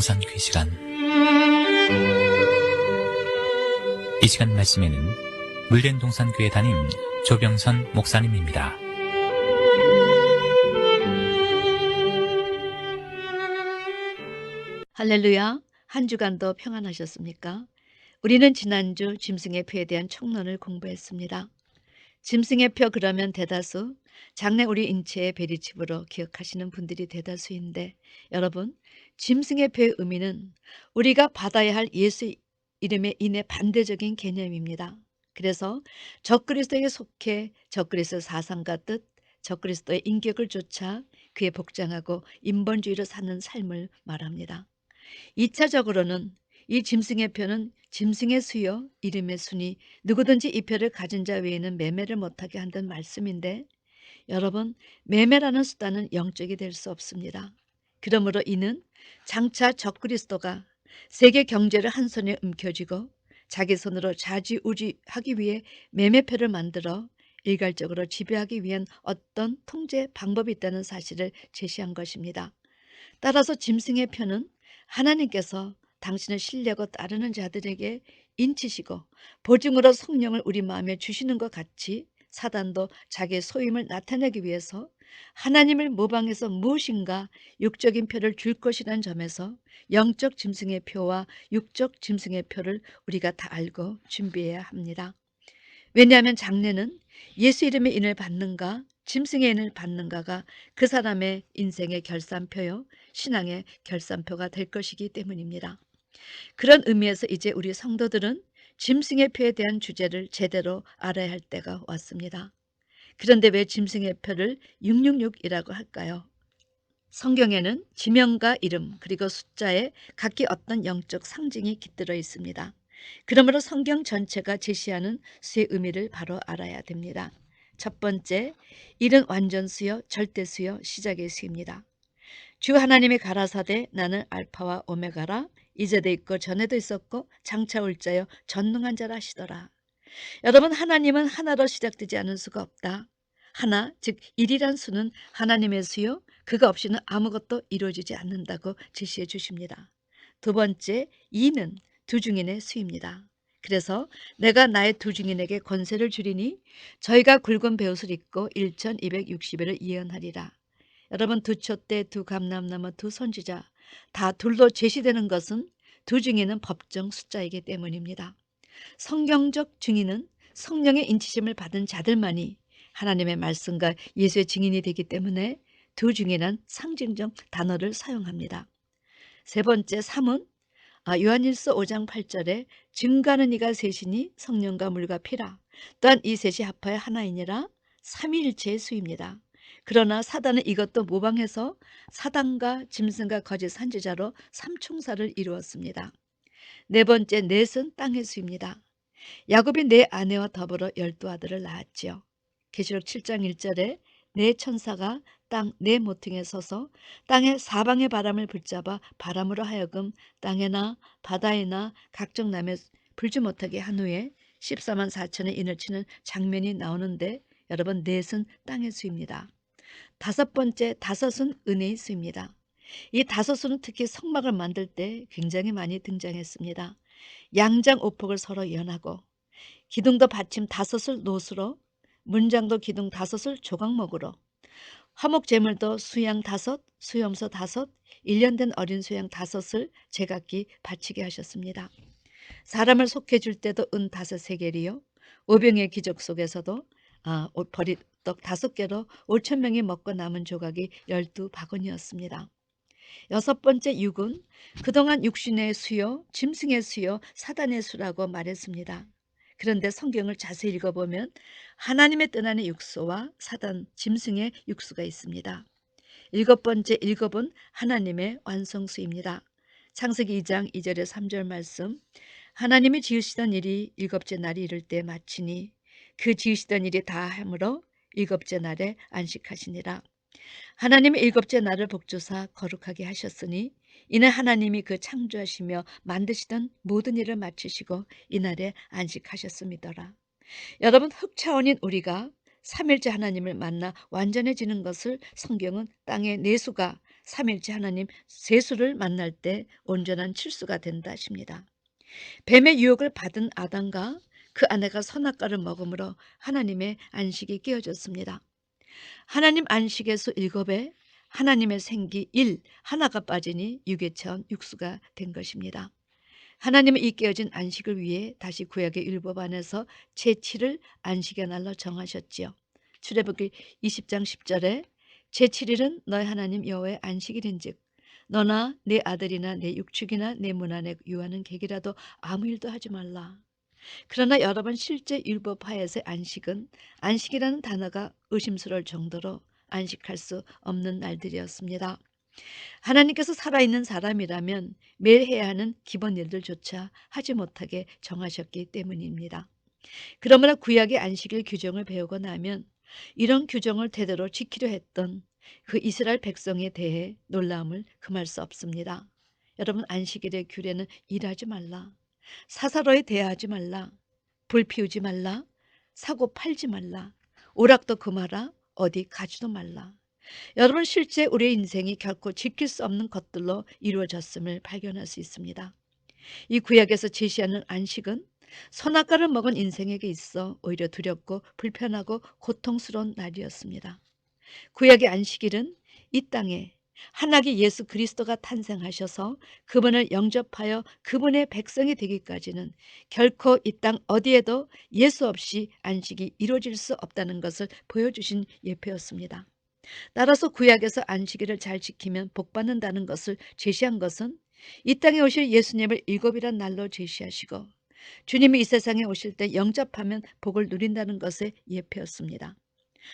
동산교회 시간. 이 시간 말씀에는 물된 동산교회 담임 조병선 목사님입니다. 할렐루야, 한 주간도 평안하셨습니까? 우리는 지난주 짐승의 표에 대한 총론을 공부했습니다. 짐승의 표 그러면 대다수 장래 우리 인체의 베리칩으로 기억하시는 분들이 대다수인데, 여러분, 짐승의 표의 의미는 우리가 받아야 할 예수 이름의 인의 반대적인 개념입니다. 그래서 적그리스도에게 속해 적그리스도 사상과 뜻, 적그리스도의 인격을 쫓아 그에 복장하고 인본주의로 사는 삶을 말합니다. 2차적으로는 이 짐승의 표는 짐승의 수요, 이름의 순이 누구든지 이 표를 가진 자 외에는 매매를 못하게 한다는 말씀인데, 여러분, 매매라는 수단은 영적이 될 수 없습니다. 그러므로 이는 장차 적그리스도가 세계 경제를 한 손에 움켜쥐고 자기 손으로 좌지우지하기 위해 매매표를 만들어 일괄적으로 지배하기 위한 어떤 통제 방법이 있다는 사실을 제시한 것입니다. 따라서 짐승의 표는 하나님께서 당신을 신뢰하고 따르는 자들에게 인치시고 보증으로 성령을 우리 마음에 주시는 것 같이, 사단도 자기의 소임을 나타내기 위해서 하나님을 모방해서 무엇인가 육적인 표를 줄 것이라는 점에서 영적 짐승의 표와 육적 짐승의 표를 우리가 다 알고 준비해야 합니다. 왜냐하면 장래는 예수 이름의 인을 받는가 짐승의 인을 받는가가 그 사람의 인생의 결산표요, 신앙의 결산표가 될 것이기 때문입니다. 그런 의미에서 이제 우리 성도들은 짐승의 표에 대한 주제를 제대로 알아야 할 때가 왔습니다. 그런데 왜 짐승의 표를 666이라고 할까요? 성경에는 지명과 이름 그리고 숫자에 각기 어떤 영적 상징이 깃들어 있습니다. 그러므로 성경 전체가 제시하는 수의 의미를 바로 알아야 됩니다. 첫 번째, 일은 완전수요, 절대수요, 시작의 수입니다. 주 하나님이 가라사대 나는 알파와 오메가라, 이제도 있고 전에도 있었고 장차 올 자여 전능한 자라 하시더라. 여러분, 하나님은 하나로 시작되지 않을 수가 없다. 하나, 즉 1이란 수는 하나님의 수요, 그가 없이는 아무것도 이루어지지 않는다고 제시해 주십니다. 두 번째, 2는 두중인의 수입니다. 그래서 내가 나의 두중인에게 권세를 주리니 저희가 굵은 베옷을 입고 1260일을 예언하리라. 여러분, 두 촛대, 두 감람나무, 두 선지자 다 둘로 제시되는 것은 두 중에는 법정 숫자이기 때문입니다. 성경적 증인은 성령의 인치심을 받은 자들만이 하나님의 말씀과 예수의 증인이 되기 때문에 두 중이란 상징적 단어를 사용합니다. 세 번째, 3은 요한일서 5장 8절에 증거하는 이가 셋이니 성령과 물과 피라. 또한 이 셋이 합하여 하나이니라. 삼위일체의 수입니다. 그러나 사단은 이것도 모방해서 사단과 짐승과 거짓 선지자로 삼총사를 이루었습니다. 네 번째, 넷은 땅의 수입니다. 야곱이 네 아내와 더불어 12아들을 낳았지요. 계시록 7장 1절에 네 천사가 땅 네 모퉁이에 서서 땅의 사방의 바람을 붙잡아 바람으로 하여금 땅에나 바다에나 각종 남에 불지 못하게 한 후에 14만 4천의 인을 치는 장면이 나오는데, 여러분, 넷은 땅의 수입니다. 다섯 번째, 다섯은 은혜의 수입니다. 이 다섯수는 특히 성막을 만들 때 굉장히 많이 등장했습니다. 양장 오폭을 서로 연하고 기둥도 받침 다섯을 노수로, 문장도 기둥 다섯을 조각목으로, 화목 제물도 수양 다섯, 수염소 다섯, 1년 된 어린 수양 다섯을 제각기 바치게 하셨습니다. 사람을 속해줄 때도 은 5세겔이요, 오병의 기적 속에서도 버리떡 5개로 5,000명이 먹고 남은 조각이 12바구니였습니다. 여섯 번째, 육은 그동안 육신의 수요, 짐승의 수요, 사단의 수라고 말했습니다. 그런데 성경을 자세히 읽어보면 하나님의 뜻 안에 육수와 사단, 짐승의 육수가 있습니다. 일곱 번째, 일곱은 하나님의 완성수입니다. 창세기 2장 2절에 3절 말씀, 하나님이 지으시던 일이 일곱째 날이 이를 때 마치니 그 지으시던 일이 다 함으로 일곱째 날에 안식하시니라. 하나님이 일곱째 날을 복주사 거룩하게 하셨으니 이는 하나님이 그 창조하시며 만드시던 모든 일을 마치시고 이날에 안식하셨음이더라. 여러분, 흙 차원인 우리가 삼일째 하나님을 만나 완전해지는 것을 성경은 땅의 내수가 삼일째 하나님 세수를 만날 때 온전한 칠수가 된다 하십니다. 뱀의 유혹을 받은 아담과 그 아내가 선악과를 먹음으로 하나님의 안식이 깨어졌습니다. 하나님 안식의 수 7에 하나님의 생기 1, 하나가 빠지니 유개체험 육수가 된 것입니다. 하나님은 이 깨어진 안식을 위해 다시 구약의 율법 안에서 제7을 안식의 날로 정하셨지요. 출애굽기 20장 10절에 제7일은 너희 하나님 여호와의 안식일인즉 너나 내 아들이나 내 육축이나 내 문 안에 유하는 객이라도 아무 일도 하지 말라. 그러나 여러분 실제 율법하에서의 안식은 안식이라는 단어가 의심스러울 정도로 안식할 수 없는 날들이었습니다. 하나님께서 살아있는 사람이라면 매일 해야 하는 기본 일들조차 하지 못하게 정하셨기 때문입니다. 그러므로 구약의 안식일 규정을 배우고 나면 이런 규정을 대대로 지키려 했던 그 이스라엘 백성에 대해 놀라움을 금할 수 없습니다. 여러분, 안식일의 규례는 일하지 말라, 사사로이 대하지 말라, 불 피우지 말라, 사고 팔지 말라, 오락도 금하라, 어디 가지도 말라. 여러분, 실제 우리의 인생이 결코 지킬 수 없는 것들로 이루어졌음을 발견할 수 있습니다. 이 구약에서 제시하는 안식은 선악과를 먹은 인생에게 있어 오히려 두렵고 불편하고 고통스러운 날이었습니다. 구약의 안식일은 이 땅에 한나기 예수 그리스도가 탄생하셔서 그분을 영접하여 그분의 백성이 되기까지는 결코 이 땅 어디에도 예수 없이 안식이 이루어질 수 없다는 것을 보여주신 예표였습니다. 따라서 구약에서 안식일을 잘 지키면 복받는다는 것을 제시한 것은 이 땅에 오실 예수님을 7이란 날로 제시하시고 주님이 이 세상에 오실 때 영접하면 복을 누린다는 것의 예표였습니다.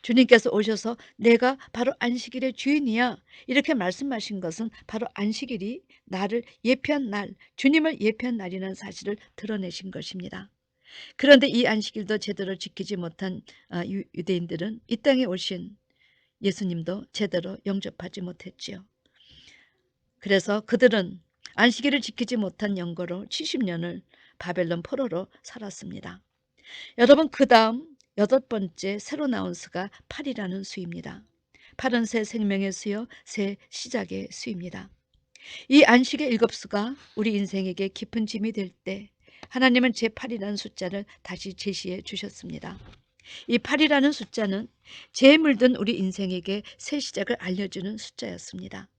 주님께서 오셔서 내가 바로 안식일의 주인이야 이렇게 말씀하신 것은 바로 안식일이 나를 예표한 날, 주님을 예표한 날이라는 사실을 드러내신 것입니다. 그런데 이 안식일도 제대로 지키지 못한 유대인들은 이 땅에 오신 예수님도 제대로 영접하지 못했지요. 그래서 그들은 안식일을 지키지 못한 영거로 70년을 바벨론 포로로 살았습니다. 여러분, 그 다음 8번째 새로 나온 수가 8이라는 수입니다. 8은 새 생명의 수요, 새 시작의 수입니다. 이 안식의 7수가 우리 인생에게 깊은 짐이 될 때 하나님은 제8이라는 숫자를 다시 제시해 주셨습니다. 이 8이라는 숫자는 죄에 물든 우리 인생에게 새 시작을 알려주는 숫자였습니다.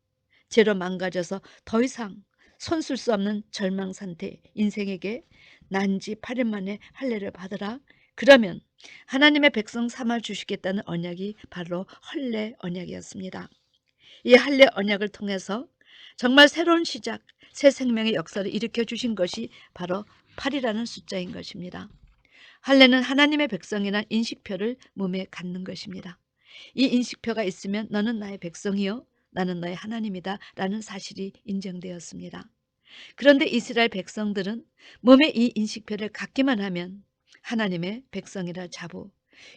죄로 망가져서 더 이상 손쓸 수 없는 절망 상태 인생에게 난지 8일 만에 할례를 받으라. 그러면 하나님의 백성 삼아 주시겠다는 언약이 바로 할례 언약이었습니다. 이 할례 언약을 통해서 정말 새로운 시작, 새 생명의 역사를 일으켜 주신 것이 바로 8이라는 숫자인 것입니다. 할례는 하나님의 백성이란 인식표를 몸에 갖는 것입니다. 이 인식표가 있으면 너는 나의 백성이요 나는 너의 하나님이다 라는 사실이 인정되었습니다. 그런데 이스라엘 백성들은 몸에 이 인식표를 갖기만 하면 하나님의 백성이라 자부,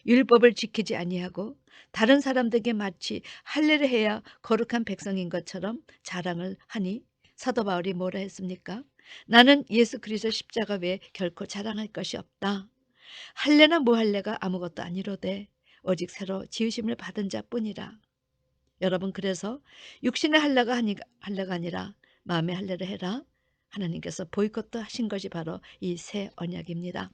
율법을 지키지 아니하고 다른 사람들에게 마치 할례를 해야 거룩한 백성인 것처럼 자랑을 하니 사도 바울이 뭐라 했습니까? 나는 예수 그리스도 십자가 외에 결코 자랑할 것이 없다. 할례나 무할례가 아무것도 아니로되 오직 새로 지으심을 받은 자뿐이라. 여러분, 그래서 육신의 할례가 아니라 마음의 할례를 해라. 하나님께서 보이콧도 하신 것이 바로 이 새 언약입니다.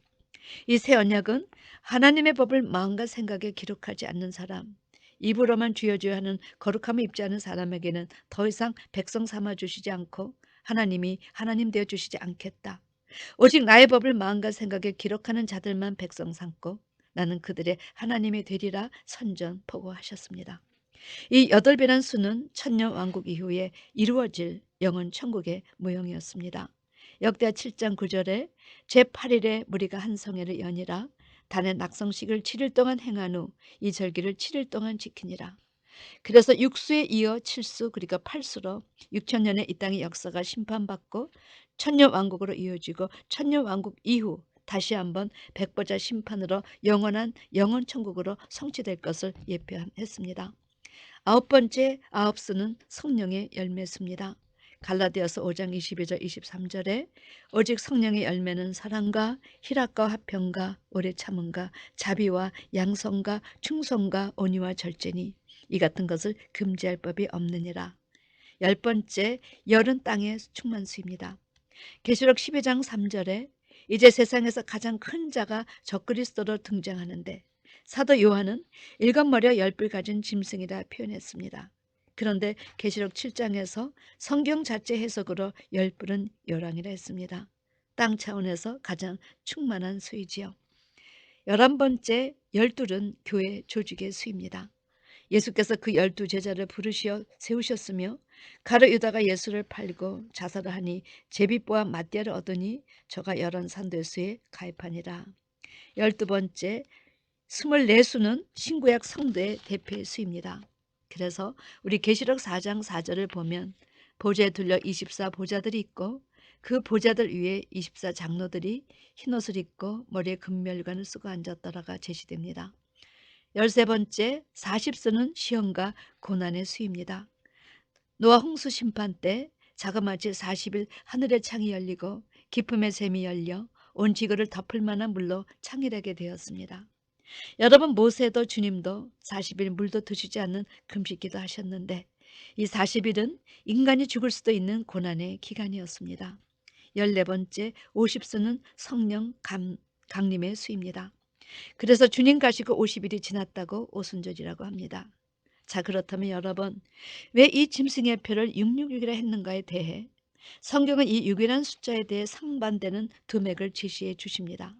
이 새 언약은 하나님의 법을 마음과 생각에 기록하지 않는 사람, 입으로만 주여주여 하는 거룩함을 입지 않은 사람에게는 더 이상 백성 삼아 주시지 않고 하나님이 하나님 되어 주시지 않겠다. 오직 나의 법을 마음과 생각에 기록하는 자들만 백성 삼고 나는 그들의 하나님이 되리라 선전포고하셨습니다. 이 8배란 수는 천년 왕국 이후에 이루어질 영원 천국의 모형이었습니다. 역대하 7장 9절에 제8일에 무리가 한 성회를 여니라. 단의 낙성식을 7일 동안 행한 후 이 절기를 7일 동안 지키니라. 그래서 6수에 이어 7수 그러니까 8수로 6천년의 이 땅의 역사가 심판받고 천년 왕국으로 이어지고 천년 왕국 이후 다시 한번 백보자 심판으로 영원한 영원 천국으로 성취될 것을 예표했습니다. 9번째 9수는 성령의 열매수입니다. 갈라디아서 5장 22절 23절에 오직 성령의 열매는 사랑과 희락과 화평과 오래 참음과 자비와 양성과 충성과 온유와 절제니 이 같은 것을 금지할 법이 없느니라. 10번째, 열은 땅의 충만수입니다. 계시록 12장 3절에 이제 세상에서 가장 큰 자가 적그리스도로 등장하는데 사도 요한은 일곱 머리와 10뿔 가진 짐승이라 표현했습니다. 그런데 계시록 7장에서 성경 자체 해석으로 10뿔은 요랑이라 했습니다. 땅 차원에서 가장 충만한 수이지요. 11번째, 12은 교회 조직의 수입니다. 예수께서 그 12제자를 부르시어 세우셨으며 가룟 유다가 예수를 팔고 자살을 하니 제비뽀와 맞대를 얻으니 저가 11산도수에 가입하니라. 12번째, 24수는 신구약 성도의 대표의 수입니다. 그래서 우리 계시록 4장 4절을 보면 보좌에 둘려 24보좌들이 있고 그 보좌들 위에 24장로들이 흰옷을 입고 머리에 금멸관을 쓰고 앉았더라가 제시됩니다. 13번째, 40수는 시험과 고난의 수입니다. 노아 홍수 심판 때 자그마치 40일 하늘의 창이 열리고 깊음의 샘이 열려 온 지구를 덮을 만한 물로 창일하게 되었습니다. 여러분, 모세도 주님도 40일 물도 드시지 않는 금식기도 하셨는데 이 40일은 인간이 죽을 수도 있는 고난의 기간이었습니다. 14번째, 50수는 성령 강림의 수입니다. 그래서 주님 가시고 50일이 지났다고 오순절이라고 합니다. 자, 그렇다면 여러분, 왜 이 짐승의 표를 666이라 했는가에 대해 성경은 이 6이라는 숫자에 대해 상반되는 두 맥을 제시해 주십니다.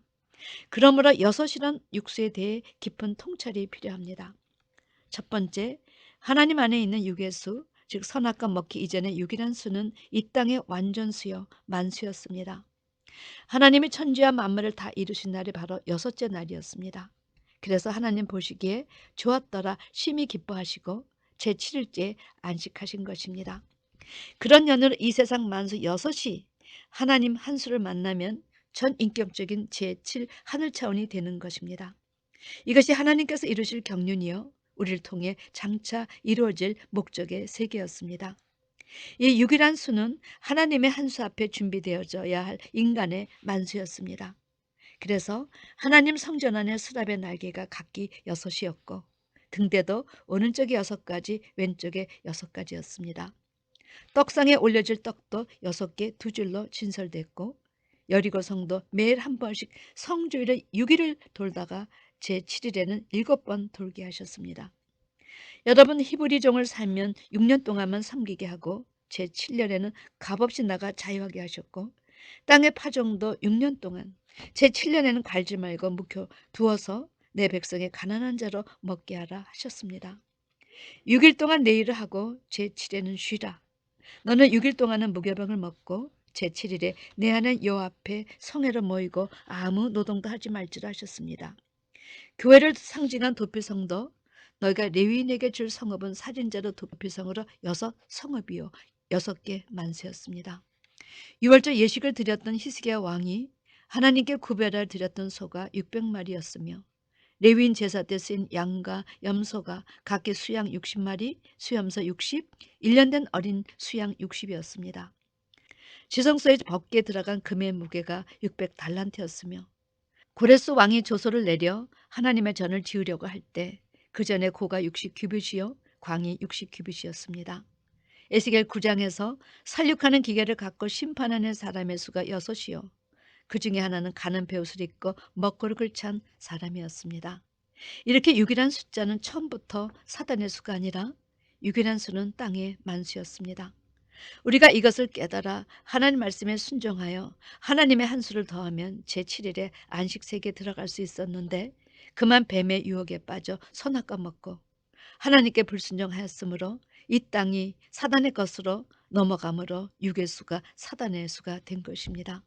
그러므로 6이란 육수에 대해 깊은 통찰이 필요합니다. 첫 번째, 하나님 안에 있는 6의 수, 즉 선악과 먹기 이전의 6이란 수는 이 땅의 완전수요 만수였습니다. 하나님이 천지와 만물을 다 이루신 날이 바로 6째 날이었습니다. 그래서 하나님 보시기에 좋았더라 심히 기뻐하시고 제7일째에 안식하신 것입니다. 그런 연으로 이 세상 만수 6이 하나님 한 수를 만나면 전인격적인 제7 하늘 차원이 되는 것입니다. 이것이 하나님께서 이루실 경륜이요 우리를 통해 장차 이루어질 목적의 세계였습니다. 이 6이란 수는 하나님의 한 수 앞에 준비되어져야 할 인간의 만수였습니다. 그래서 하나님 성전 안에 수랍의 날개가 각기 6이었고 등대도 오른쪽에 6가지 왼쪽에 6가지였습니다. 떡상에 올려질 떡도 6개 두 줄로 진설됐고 여리고 성도 매일 한 번씩 성주일에 6일을 돌다가 제7일에는 7번 돌게 하셨습니다. 여러분, 히브리 종을 살면 6년 동안만 섬기게 하고 제7년에는 값없이 나가 자유하게 하셨고 땅의 파종도 6년 동안 제7년에는 갈지 말고 묵혀 두어서 내 백성의 가난한 자로 먹게 하라 하셨습니다. 6일 동안 내 일을 하고 제7일에는 쉬라. 너는 6일 동안은 무교병을 먹고 제7일에 내 하나님 여호와 앞에 성회로 모이고 아무 노동도 하지 말지라 하셨습니다. 교회를 상징한 도피성도 너희가 레위인에게 줄 성읍은 살인자로 도피성으로 6성읍이요 6개 만세였습니다. 6월절 예식을 드렸던 히스기야 왕이 하나님께 구별하여 드렸던 소가 600마리였으며 레위인 제사 때 쓰인 양과 염소가 각기 수양 60마리, 수염소 60, 1년 된 어린 수양 60이었습니다. 지성소에 벗게 들어간 금의 무게가 600달란트였으며 고레스 왕이 조소를 내려 하나님의 전을 지으려고 할 때 그 전에 고가 60규빗이요 광이 60규빗이었습니다. 에스겔 9장에서 살육하는 기계를 갖고 심판하는 사람의 수가 6이요 그 중에 하나는 가는 베옷을 입고 먹거룩을 찬 사람이었습니다. 이렇게 6이란 숫자는 처음부터 사단의 수가 아니라 6이란 수는 땅의 만수였습니다. 우리가 이것을 깨달아 하나님 말씀에 순종하여 하나님의 한 수를 더하면 제7일에 안식세계에 들어갈 수 있었는데 그만 뱀의 유혹에 빠져 선악과 먹고 하나님께 불순종하였으므로 이 땅이 사단의 것으로 넘어가므로 6의 수가 사단의 수가 된 것입니다.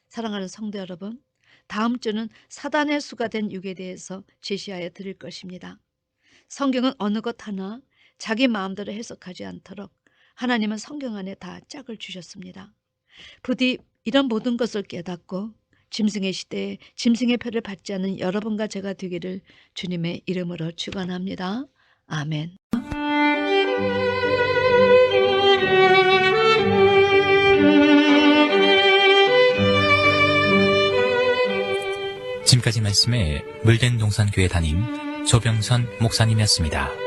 사랑하는 성도 여러분, 다음 주는 사단의 수가 된 6에 대해서 제시하여 드릴 것입니다. 성경은 어느 것 하나 자기 마음대로 해석하지 않도록 하나님은 성경 안에 다 짝을 주셨습니다. 부디 이런 모든 것을 깨닫고 짐승의 시대에 짐승의 표를 받지 않는 여러분과 제가 되기를 주님의 이름으로 축원합니다. 아멘. 지금까지 말씀에 물된 동산교회 담임 조병선 목사님이었습니다.